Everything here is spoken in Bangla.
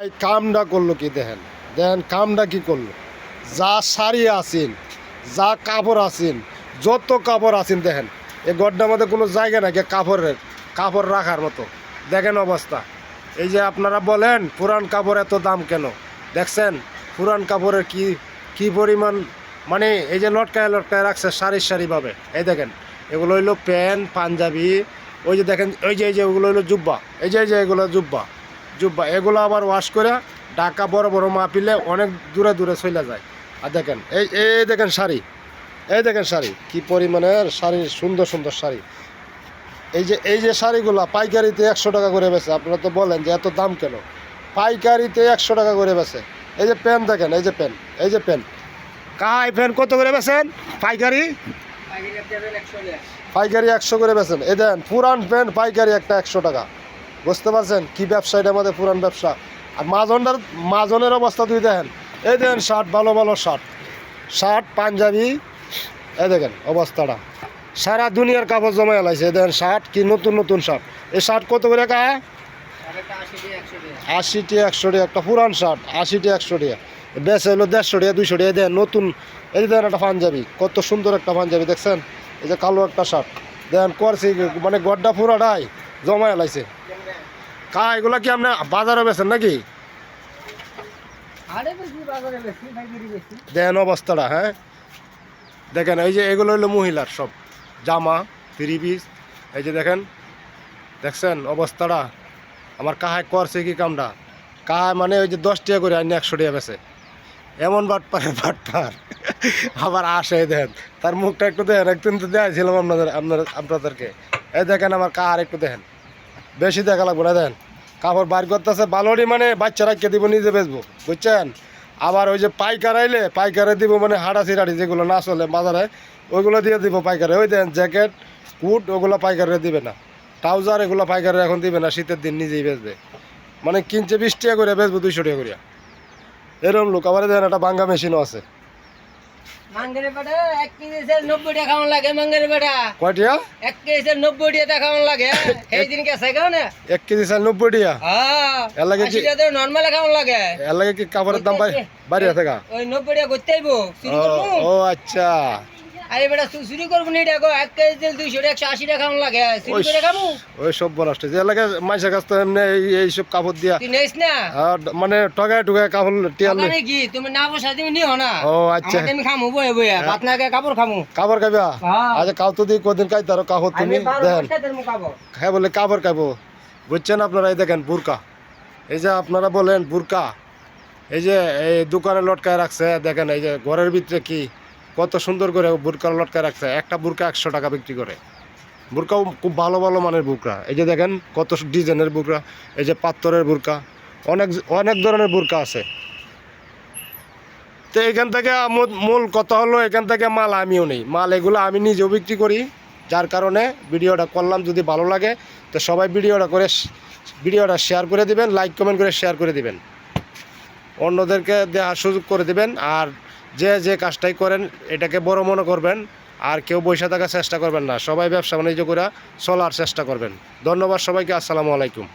এই কামটা করলো কি দেখেন দেখেন কামটা কি করলো। যা শাড়ি আছেন, যা কাপড় আছেন, যত কাপড় আছেন দেখেন এই গড্ডার মধ্যে কোনো জায়গা নাকি কাপড় রাখার মতো। দেখেন অবস্থা। এই যে আপনারা বলেন পুরান কাপড় এত দাম কেন, দেখছেন পুরান কাপড়ের কি কি পরিমাণ, মানে এই যে লটকায় লটকায় রাখছে সারিভাবে। এই দেখেন এগুলো হইলো প্যান্ট পাঞ্জাবি, ওই যে দেখেন এই যে ওগুলো হইলো জুব্বা, এই যে এগুলো জুব্বা এগুলো আবার ওয়াশ করে ঢাকা বড় বড় মাপিলে অনেক দূরে দূরে চলে যায়। আর দেখেন এই দেখেন শাড়ি, এই দেখেন শাড়ি কি পরিমাণের শাড়ি, সুন্দর সুন্দর শাড়ি। এই যে শাড়িগুলো পাইকারিতে 100 টাকা করে বেছে। আপনারা তো বলেন যে এত দাম কেন, পাইকারিতে 100 টাকা করে বেছে। এই যে প্যান্ট দেখেন, এই যে প্যান্ট কাই প্যান্ট কত করে বেছেন পাইকারি? পাইকারি 100 করে বেছেন। এই দেন পুরান প্যান্ট পাইকারি একটা 100 টাকা। বুঝতে পারছেন কি ব্যবসা এটা, আমাদের পুরান ব্যবসা। আর মাজনের অবস্থা তুই দেখেন, এই দেখেন শার্ট, ভালো ভালো শার্ট পাঞ্জাবি, এই দেখেন অবস্থাটা। সারা দুনিয়ার কাপড় জমা এলাইছে। এই দেখেন শার্ট কি নতুন নতুন শার্ট। এই শার্ট কত করে কা? 80 টাকা 100 টাকা একটা পুরান শার্ট, 80 টাকা 100 টাকা। বেচে হলো 150 টাকা 200 টাকা। দেন নতুন, এই যে দেখেন একটা পাঞ্জাবি, কত সুন্দর একটা পাঞ্জাবি দেখছেন। এই যে কালো একটা শার্ট দেন করছি, মানে গড্ডা পুরাটাই জমা এলাইছে। কা এগুলা কি আপনি বাজারে বেছেন নাকি? দেন অবস্থাটা, হ্যাঁ দেখেন। এই যে এগুলো হলো মহিলার সব জামা, 3 পিস। এই যে দেখছেন অবস্থাটা। আমার কাহায় করছে কি কামটা, কাহায় মানে ওই যে 10 টাকা করে আইনি 100 টাকা বেছে। এমন বাটপার আবার আসে দেন, তার মুখটা একটু দেখেন। একদিন তো দেখাইছিলাম আপনাদেরকে। এই দেখেন আমার কাহার একটু দেখেন, বেশি দেখা লাগবে না। দেন কাপড় বাইর করতেছে বালোরি, মানে বাচ্চা রাখিয়ে দিব, নিজে বেচবো, বুঝছেন। আবার ওই যে পাইকার আইলে পাইকারে দিব, মানে হাড়াচিড়াড়ি যেগুলো না চলে বাজারে ওইগুলো দিয়ে দিব পাইকারে। ওই দেন জ্যাকেট কুট ওগুলো পাইকারে দিবে না, ট্রাউজার এগুলো পাইকারে এখন দিবে না, শীতের দিন নিজেই বেচবে। মানে কিনছে 20 টাকা করে, বেচবো 200 টাকা করে, এরকম লোক। আবার দেন একটা বাঙ্গা মেশিনও আছে। এক কেজি 90 টাকা খাওয়ান লাগে। কয়টিয়া? 1 কেজি 90 টাকা খাওয়ান লাগে। এই দিন কে সাইকাও না 1 কেজি চাল 90 টাকা। হ্যাঁ, এর লাগে কি নরমাল খাওয়ান লাগে? এর লাগে কি কাপড়ের দাম বাড়ি আছে গা? ওই 90 টাকা করতে আইবো, চুরি করবো। ও আচ্ছা, আরে বেটা চুরি করবো নি টাকা। 1 কেজি 200 টাকা 180 টাকা খাওয়ান লাগে, চুরি করে খাবো। ওই সব বলাস যে লাগে মাইসা কাছ তো এমনি এইসব কাপড় দিয়া তুই নেইস না, মানে টগায় কাপড় টিয়ালে মানে কি তুমি না বসা তুমি নিও না। ও আচ্ছা, আমি খামু বয়ে বয়ে ভাত না খেয়ে কাপড় খামু। কাপড় খাইবা? আচ্ছা কাউ তো দিই কদিন খাই তার কাপড় তুমি দেন খাই বলে কাপড় খাইবো, বুঝছেন আপনারা। এই দেখেন বুরকা, এই যে আপনারা বলেন বুরকা, এই যে এই দোকানে লটকায় রাখছে দেখেন। এই যে ঘরের ভিতরে কি কত সুন্দর করে বুরকা লটকায় রাখছে। একটা বুরকা 100 টাকা বিক্রি করে। বুরকাও খুব ভালো ভালো মানের বুরকা। এই যে দেখেন কত ডিজাইনের বুরকা, এই যে পাত্তরের বুরকা, অনেক অনেক ধরনের বুরকা আছে। তো এখান থেকে মূল কথা হলো, এখান থেকে মাল আমিও নেই, মাল এগুলো আমি নিজেও বিক্রি করি। যার কারণে ভিডিওটা করলাম। যদি ভালো লাগে তো সবাই ভিডিওটা শেয়ার করে দিবেন, লাইক কমেন্ট করে শেয়ার করে দিবেন, অন্যদেরকে দেওয়ার সুযোগ করে দিবেন। আর যে কাজটাই করেন এটাকে বড় মনে করবেন, আর কেউ বসে থাকার চেষ্টা করবেন না। সবাই ব্যবসা বাণিজ্য করে চলার চেষ্টা করবেন। ধন্যবাদ সবাইকে। আসসালামু আলাইকুম।